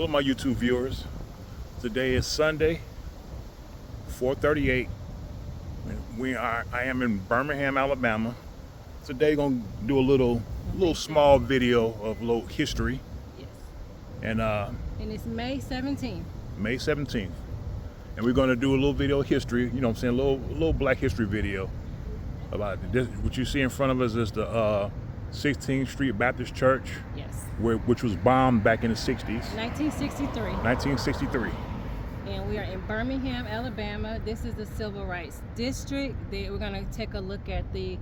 Hello, my YouTube viewers. Today is Sunday, 4:38. I am in Birmingham, Alabama. Today, gonna do a little small video of a little history. Yes. And it's May 17th. May 17th, and we're gonna do a little video of history. You know what I'm saying? A little Black history video about this. What you see in front of us is the 16th Street Baptist Church. Yes. Which was bombed back in the 60s. 1963. 1963. And we are in Birmingham, Alabama. This is the Civil Rights District. We're going to take a look at a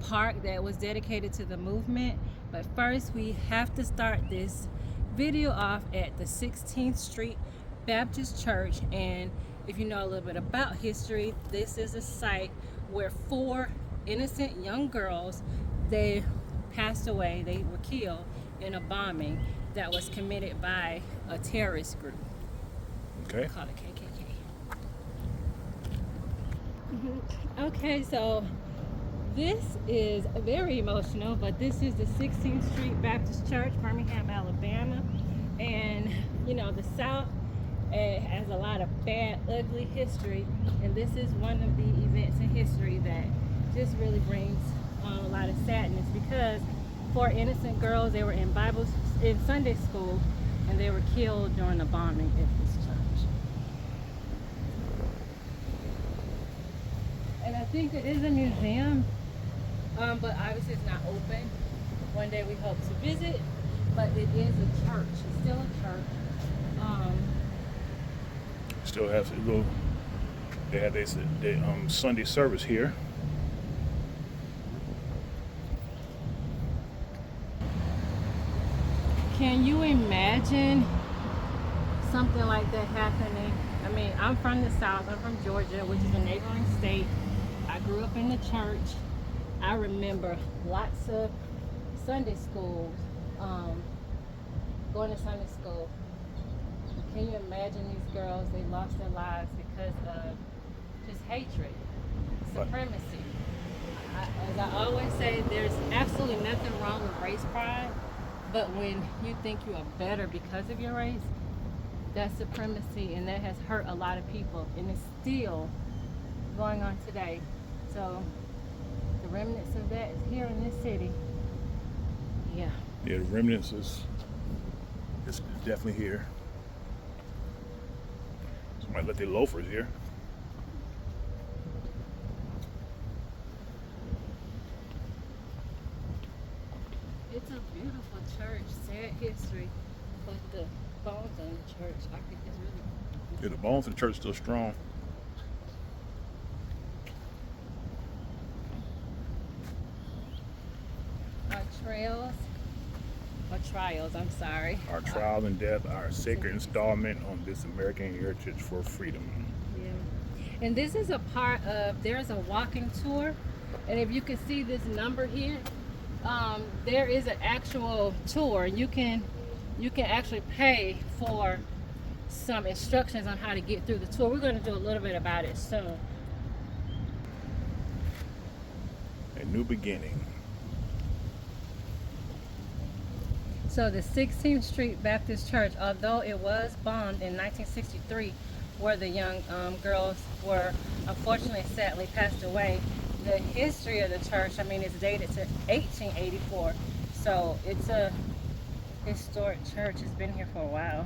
park that was dedicated to the movement. But first, we have to start this video off at the 16th Street Baptist Church. And if you know a little bit about history, this is a site where 4 innocent young girls, they passed away, they were killed in a bombing that was committed by a terrorist group. Okay. Called the KKK. Okay, so this is very emotional, but this is the 16th Street Baptist Church, Birmingham, Alabama. And you know, the South has a lot of bad, ugly history, and this is one of the events in history that just really brings a lot of sadness, because 4 innocent girls, they were in Sunday school, and they were killed during a bombing at this church. And I think it is a museum, but obviously it's not open. One day we hope to visit, but it is a church. It's still a church. Still has they had their Sunday service here. Can you imagine something like that happening? I mean, I'm from the South. I'm from Georgia, which is a neighboring state. I grew up in the church. I remember lots of Sunday schools, going to Sunday school. Can you imagine these girls? They lost their lives because of just hatred, supremacy. As I always say, there's absolutely nothing wrong with race pride. But when you think you are better because of your race, that's supremacy, and that has hurt a lot of people, and it's still going on today. So the remnants of that is here in this city. Yeah. Yeah, the remnants is definitely here. Somebody left their loafers here. It's a beautiful church, sad history, but the bones on the church, I think is really. Yeah, the bones of the church still strong. Our trials, I'm sorry. Our trial and death, our sacred installment on this American heritage for freedom. Yeah. And this is a part of, there's a walking tour, and if you can see this number here, there is an actual tour. You can actually pay for some instructions on how to get through the tour. We're going to do a little bit about it soon. A new beginning. So the 16th Street Baptist Church, although it was bombed in 1963, where the young girls were unfortunately, sadly passed away, the history of the church, I mean, it's dated to 1884. So it's a historic church. It's been here for a while.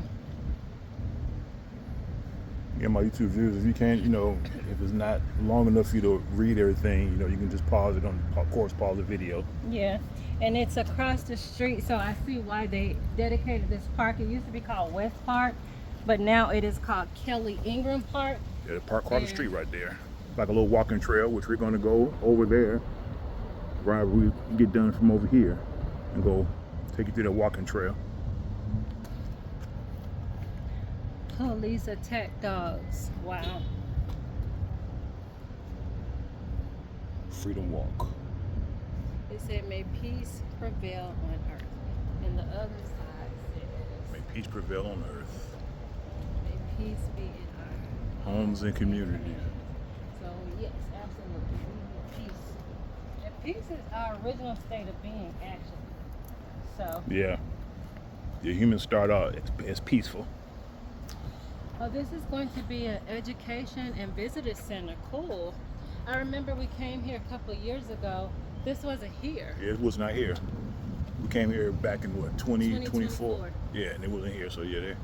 Yeah, my YouTube viewers, if you can't, if it's not long enough for you to read everything, you can just pause it pause the video. Yeah, and it's across the street, so I see why they dedicated this park. It used to be called West Park, but now it is called Kelly Ingram Park. Yeah, the park across the street right there. Like a little walking trail, which we're going to go over there right we get done from over here and go take you through the walking trail. Police attack dogs. Wow. Freedom Walk. It said, may peace prevail on earth. And the other side says, may peace prevail on earth. May peace be in our homes and communities. So yes, absolutely. We need peace. And peace is our original state of being, actually. So yeah. The humans start out as peaceful. Oh, this is going to be an education and visitor center. Cool. I remember we came here a couple of years ago. This wasn't here. It was not here. We came here back in what, 2024? 2024. Yeah, and it wasn't here. So yeah, there.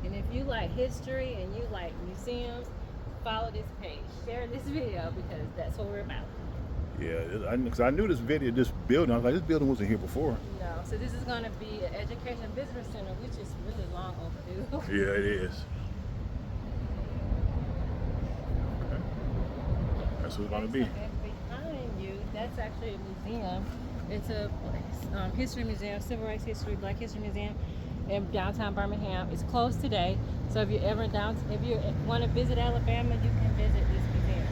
And if you like history and you like museums, follow this page. Share this video because that's what we're about. Yeah, because I knew this building. I was like, this building wasn't here before. No, so this is going to be an education visitor center, which is really long overdue. Yeah, it is. Okay. That's what it's gonna be. And behind you, that's actually a museum. It's a history museum, civil rights history, Black History Museum in downtown Birmingham. It's closed today, so if you're ever down, if you want to visit Alabama, you can visit this museum.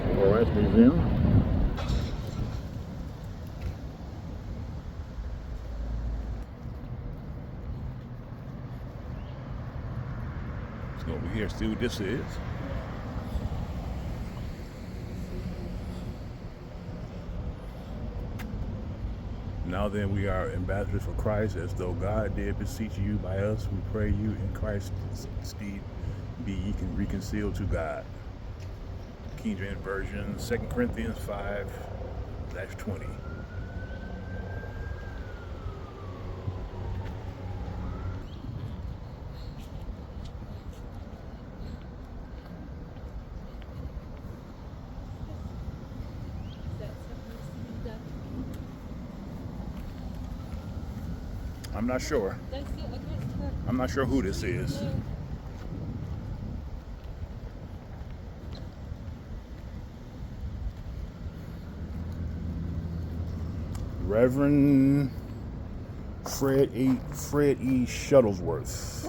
Civil Rights Museum. Let's go over here, see what this is. Now then, we are ambassadors for Christ, as though God did beseech you by us. We pray you in Christ's stead be ye can reconciled to God. King James Version, 2 Corinthians 5-20. I'm not sure. That's it. I guess. I'm not sure who this is. Reverend Fred E. Shuttlesworth,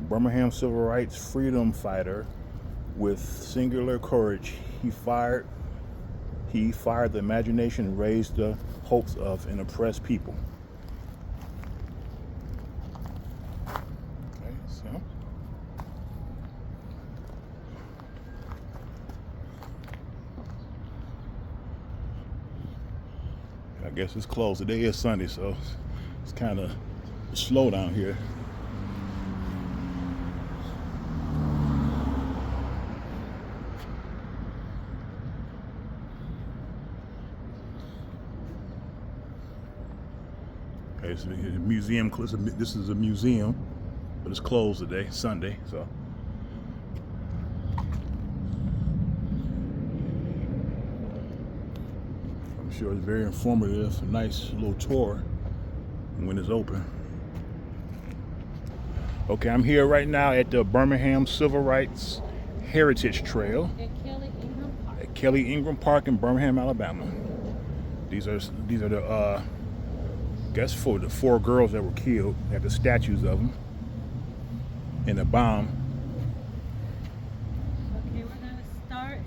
Birmingham civil rights freedom fighter with singular courage. He fired the imagination and raised the hopes of an oppressed people. Okay, so I guess it's closed. Today is Sunday, so it's kind of slow down here. Okay, so the museum. This is a museum, but it's closed today, Sunday. So I'm sure it's very informative. A nice little tour when it's open. Okay, I'm here right now at the Birmingham Civil Rights Heritage Trail at Kelly Ingram Park in Birmingham, Alabama. These are the guess for the 4 girls that were killed. They have the statues of them in a bomb. Okay, we're gonna start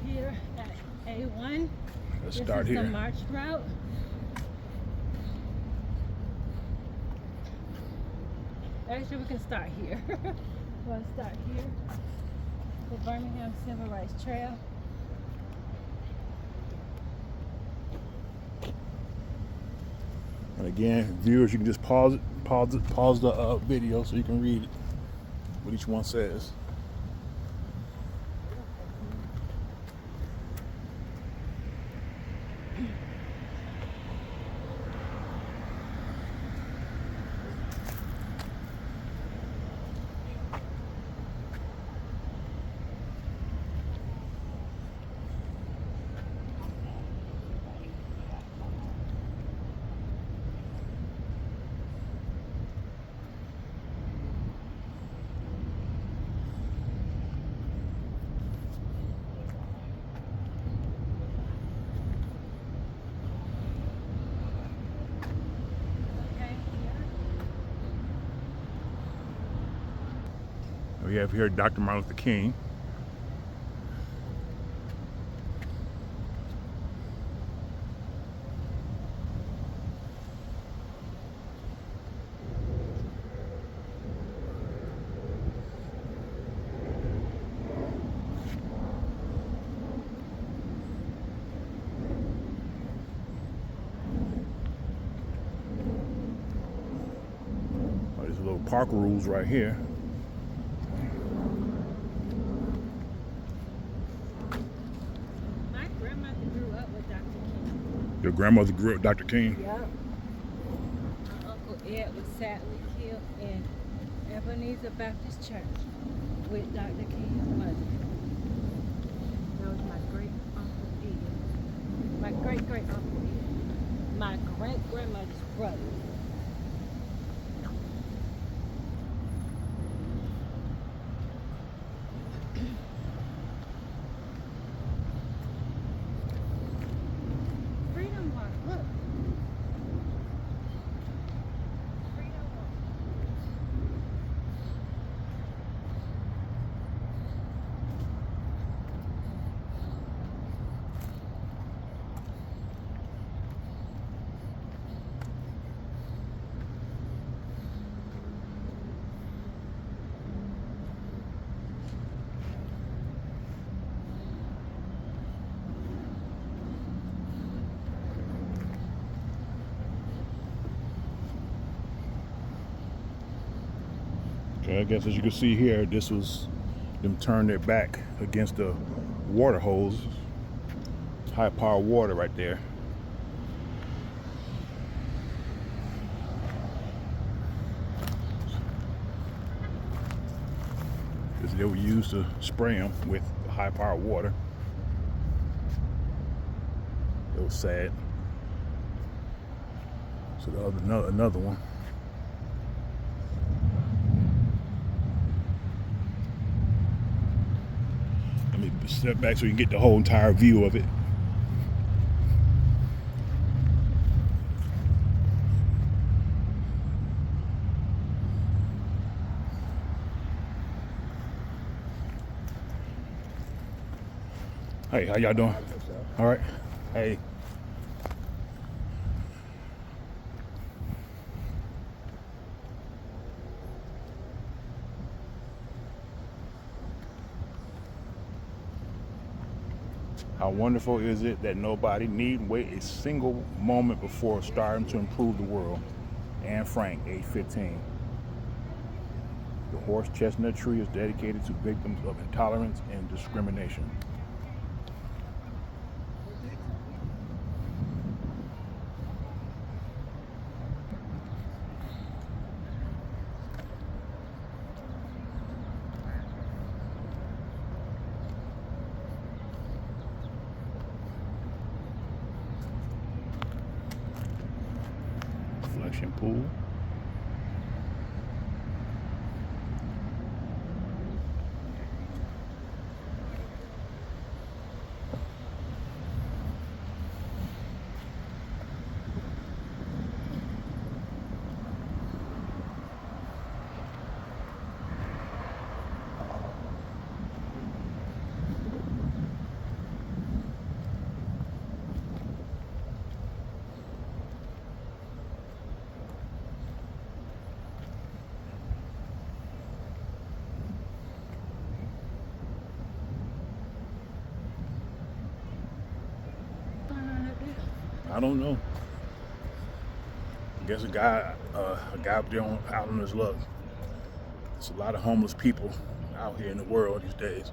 here at A1. Let's This start is here. the march route. Actually, we can start here. We'll start here. The Birmingham Civil Rights Trail. And again, viewers, you can just pause the video so you can read what each one says. We have here Dr. Martin Luther King. park rules right here. My grandmother grew up with Dr. King. Your grandmother grew up Dr. King? Yep. My Uncle Ed was sadly killed in Ebenezer Baptist Church with Dr. King's mother. That was my great uncle Ed. My great great uncle Ed. My great grandmother's brother. Freedom Walk, look. Freedom Walk. Okay, I guess as you can see here, this was them turned their back against the water hose. High power water right there. Because they were used to spray them with high power water. It was sad. So the other another one. Let me step back so you can get the whole entire view of it. Hey, how y'all doing? All right. Hey. How wonderful is it that nobody need wait a single moment before starting to improve the world? Anne Frank, age 15. The horse chestnut tree is dedicated to victims of intolerance and discrimination. Reflection pool. I don't know. I guess a guy up there out on his luck. There's a lot of homeless people out here in the world these days.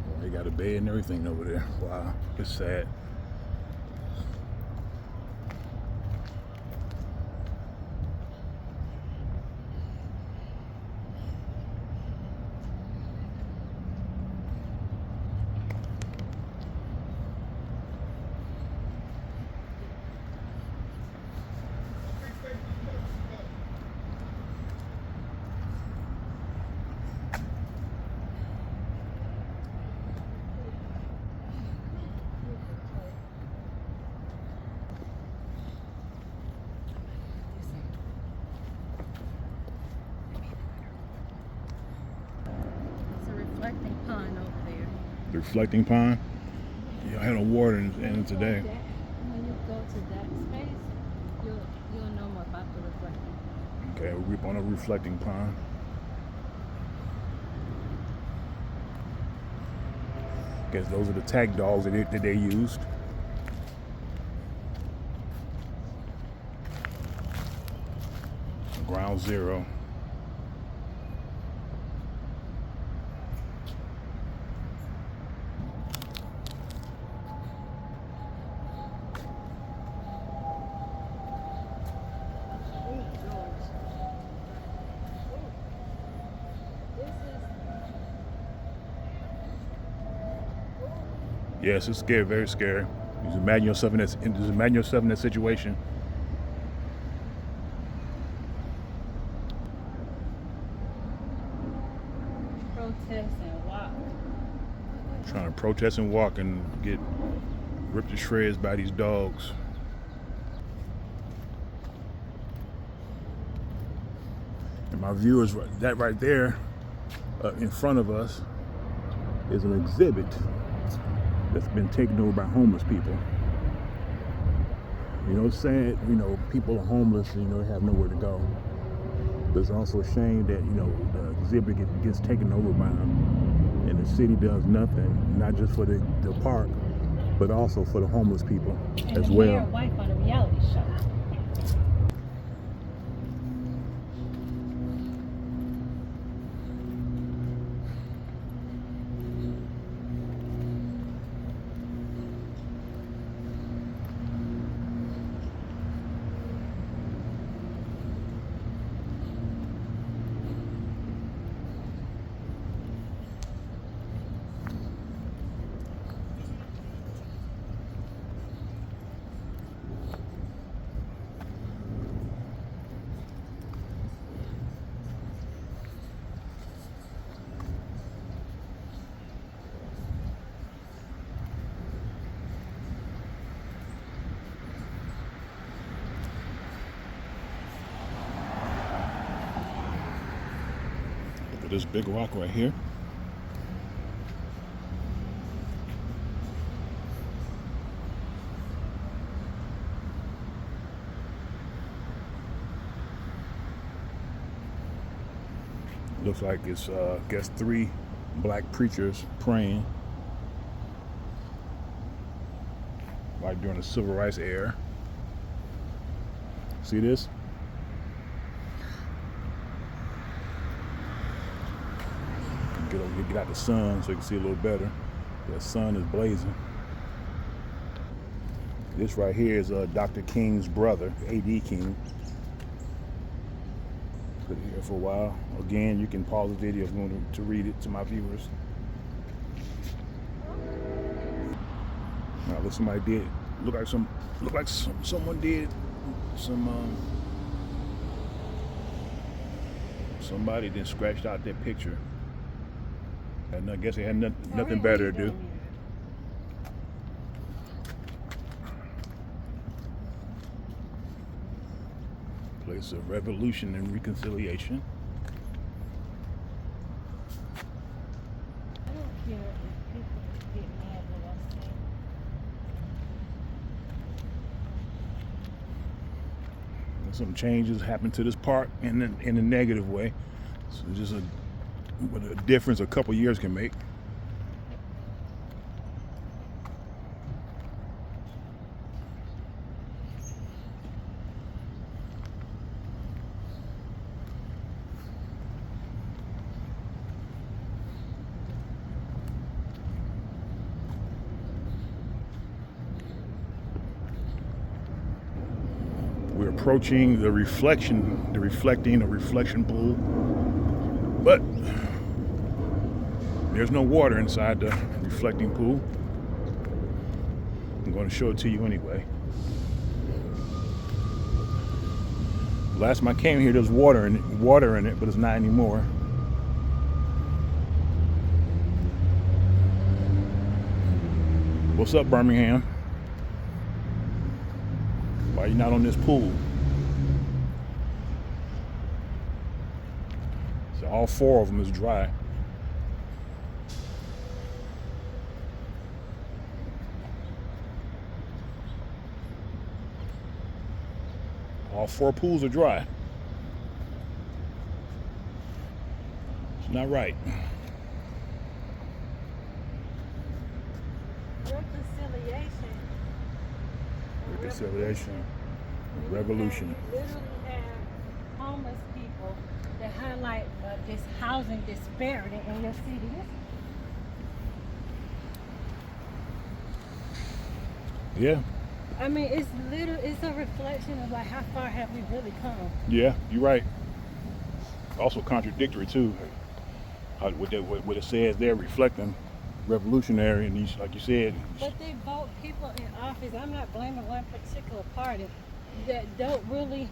Well, they got a bed and everything over there. Wow, it's sad. It's a reflecting pond over there. The reflecting pond. Yeah, I had no water in it today. When you go to that space, you'll know more about the reflecting. Okay, we're on a reflecting pond. Guess those are the tag dogs that they used. Ground zero. Yes, it's scary, very scary. Just imagine yourself in that situation. Protest and walk. Trying to protest and walk and get ripped to shreds by these dogs. And my viewers, that right there in front of us is an exhibit that's been taken over by homeless people. You know, it's sad, you know, people are homeless, you know, they have nowhere to go. But it's also a shame that, you know, the exhibit gets taken over by them and the city does nothing, not just for the park, but also for the homeless people and as the well. mayor wife on a reality show. Look at this big rock right here. Looks like it's, I guess, 3 black preachers praying, like during the civil rights era. See this? Get out the sun so you can see a little better. The sun is blazing. This right here is Dr. King's brother, A.D. King. Put it here for a while. Again, you can pause the video if you want to read it to my viewers. Now, look, somebody did. Look like someone did some. Somebody then scratched out that picture. And I guess they had nothing better to do. Place of revolution and reconciliation. I don't care if people get mad what I say. Some changes happened to this park in a negative way. So just a difference a couple years can make. We're approaching the reflection pool, but there's no water inside the reflecting pool. I'm going to show it to you anyway. Last time I came here, there was water in it, but it's not anymore. What's up, Birmingham? Why are you not on this pool? So all 4 of them is dry. All 4 pools are dry. It's not right. Reconciliation, Revolution. We literally have homeless people that highlight this housing disparity in your city. Yeah, I mean, it's a reflection of like how far have we really come. yeah, you're right. Also contradictory too. What it says there, reflecting revolutionary, and these, like you said. But they vote people in office. I'm not blaming one particular party that don't really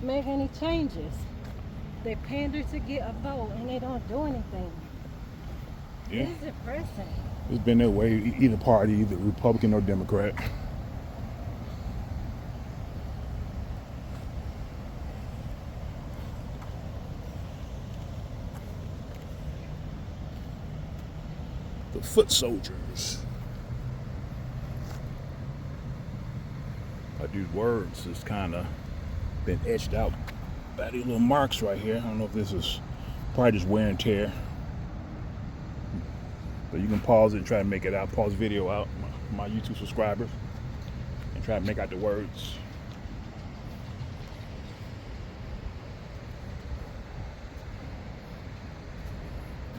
make any changes. They pander to get a vote and they don't do anything. Yeah, It's depressing. it's been that way. Either party, either Republican or Democrat. The foot soldiers. Like these words is kind of been etched out by these little marks right here. I don't know if this is probably just wear and tear. But you can pause it and try to make it out. Pause the video out, my YouTube subscribers, and try to make out the words.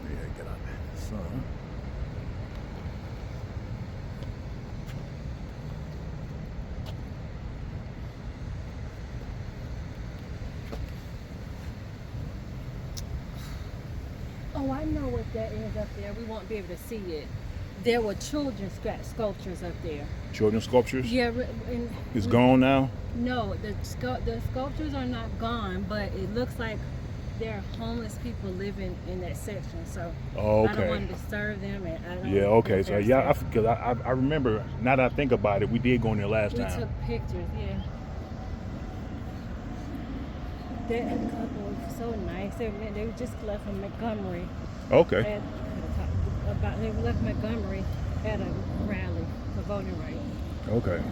Yeah, get out there, son. Oh, I know what that is up there. We won't be able to see it. There were children's sculptures up there. Children's sculptures? Yeah, It's gone now? No, the sculptures are not gone, but it looks like there are homeless people living in that section. So Oh, I don't okay. want to disturb them, and I don't. Yeah, okay. So they're yeah, safe. because I remember, now that I think about it, we did go in there last We time. took pictures, yeah. That couple was so nice. They just left from Montgomery. Okay. They left Montgomery at a rally for voting rights. Okay.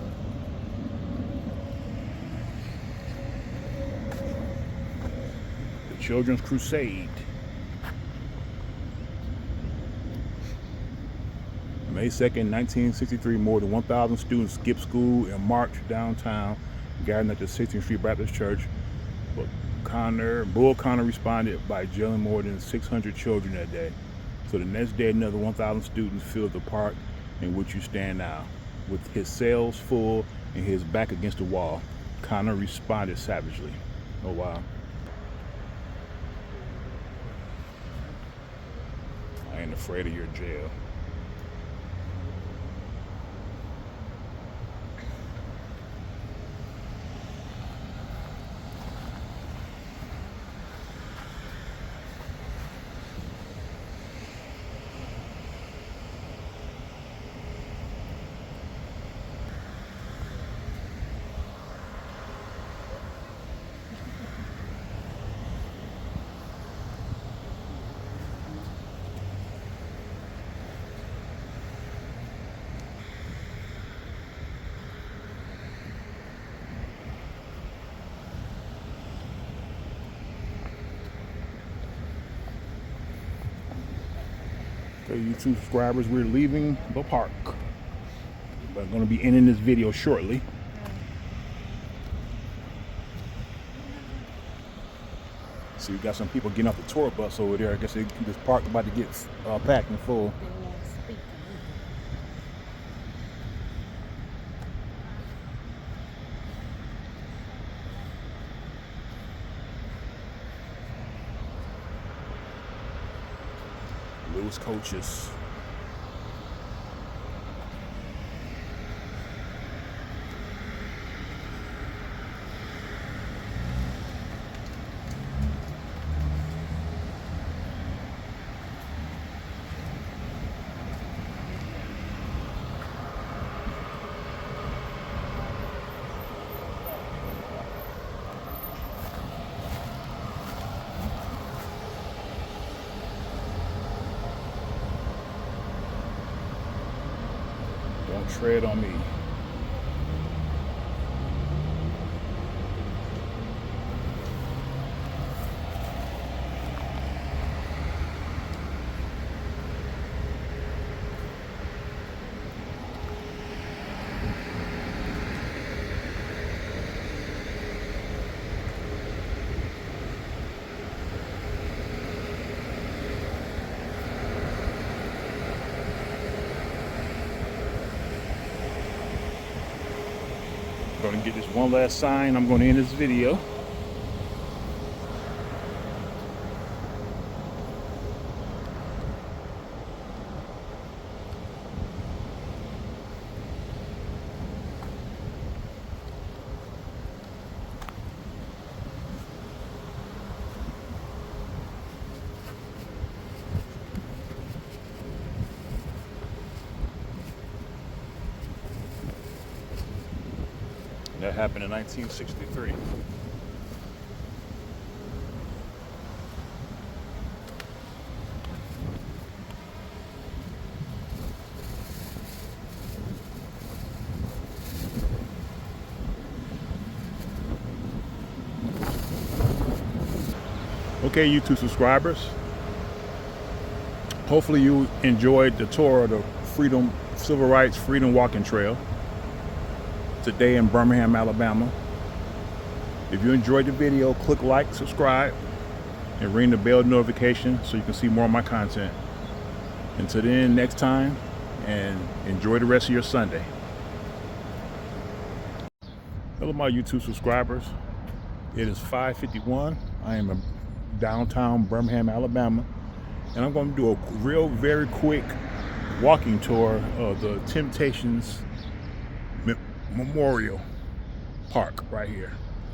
The Children's Crusade. May 2nd, 1963, more than 1,000 students skipped school and marched downtown, gathering at the 16th Street Baptist Church. But Bull Connor responded by jailing more than 600 children that day. So the next day, another 1,000 students filled the park in which you stand now. With his cells full and his back against the wall, Connor responded savagely. Oh, wow. I ain't afraid of your jail. Okay, YouTube subscribers, we're leaving the park. We're going to be ending this video shortly. So you got some people getting off the tour bus over there. I guess this park about to get packed and full. Lewis coaches. Don't tread on me. gonna get this one last sign. I'm gonna end this video. That happened in 1963. Okay, YouTube subscribers. Hopefully you enjoyed the tour of the Civil Rights Freedom Walking Trail today in Birmingham, Alabama. If you enjoyed the video, click like, subscribe, and ring the bell notification so you can see more of my content. Until then, next time, and enjoy the rest of your Sunday. Hello, my YouTube subscribers. It is 5:51. I am in downtown Birmingham, Alabama, and I'm going to do a very quick walking tour of the Temptations Memorial Park right here.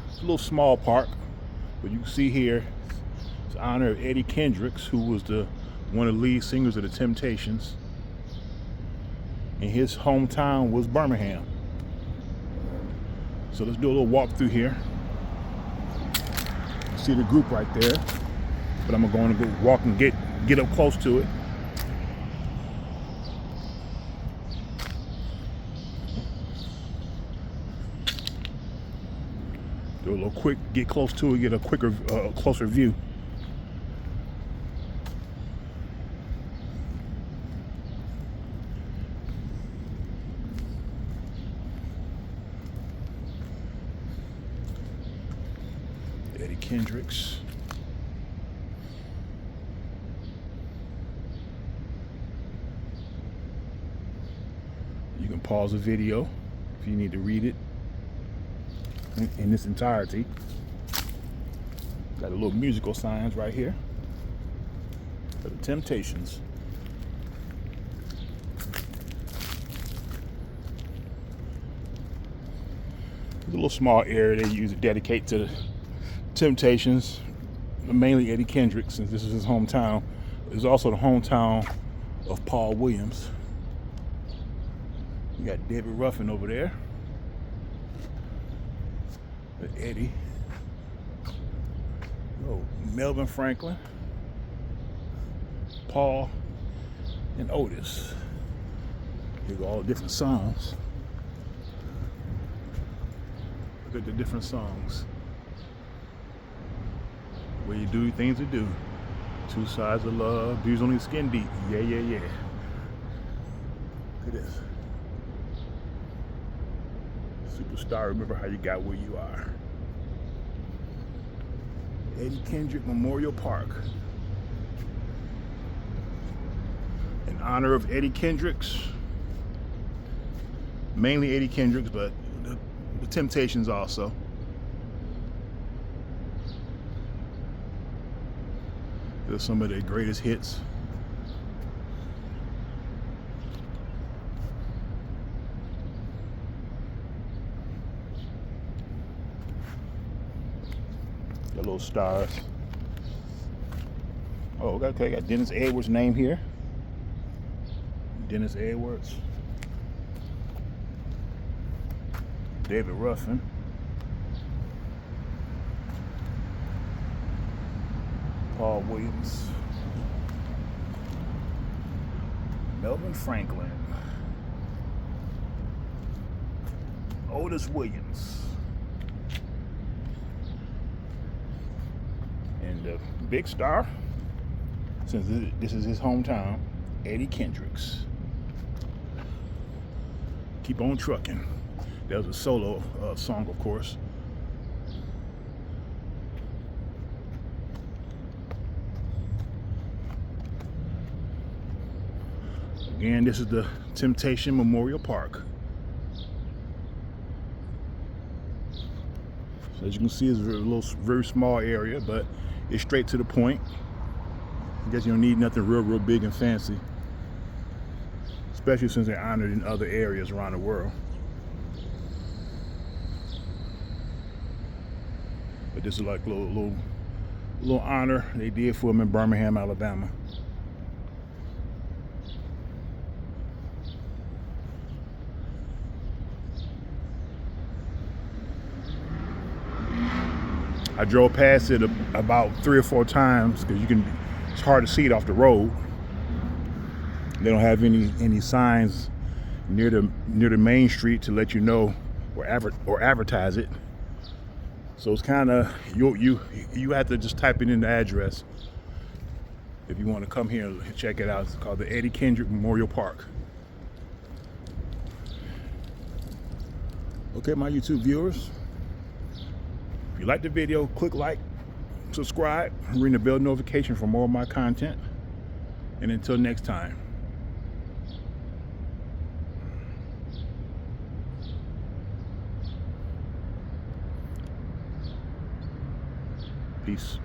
It's a little small park, but you can see here it's in honor of Eddie Kendricks, who was one of the lead singers of the Temptations, and his hometown was Birmingham. So let's do a little walk through here. See the group right there, but I'm going to go walk and get up close to it. Do a little quick, get close to it, get a closer view. Eddie Kendricks. You can pause the video if you need to read it in its entirety. Got a little musical signs right here for the Temptations. It's a little small area they use to dedicate to the Temptations, mainly Eddie Kendricks, since this is his hometown. It's also the hometown of Paul Williams. You got David Ruffin over there. Eddie. Oh, Melvin Franklin, Paul, and Otis. Here go all the different songs. Look at the different songs. Where you do things to do. Two sides of love, views only skin deep. Yeah, yeah, yeah. Look at this. Superstar, remember how you got where you are. Eddie Kendrick Memorial Park. In honor of Eddie Kendricks. Mainly Eddie Kendricks, but the Temptations also. They're some of their greatest hits. Got little stars. Oh, okay, got Dennis Edwards' name here. Dennis Edwards. David Ruffin. Paul Williams. Melvin Franklin. Otis Williams. And the big star, since this is his hometown, Eddie Kendricks. Keep on trucking. That was a solo song, of course. Again, this is the Temptation Memorial Park. As you can see, it's a very small area, but it's straight to the point. I guess you don't need nothing real big and fancy, especially since they're honored in other areas around the world. But this is like a little honor they did for him in Birmingham, Alabama. I drove past it about 3 or 4 times because it's hard to see it off the road. They don't have any signs near the main street to let you know or advertise it. So it's kind of you have to just type it in the address if you want to come here and check it out. It's called the Eddie Kendrick Memorial Park. Okay, my YouTube viewers, if you like the video, click like, subscribe, and ring the bell notification for more of my content. And until next time. Peace.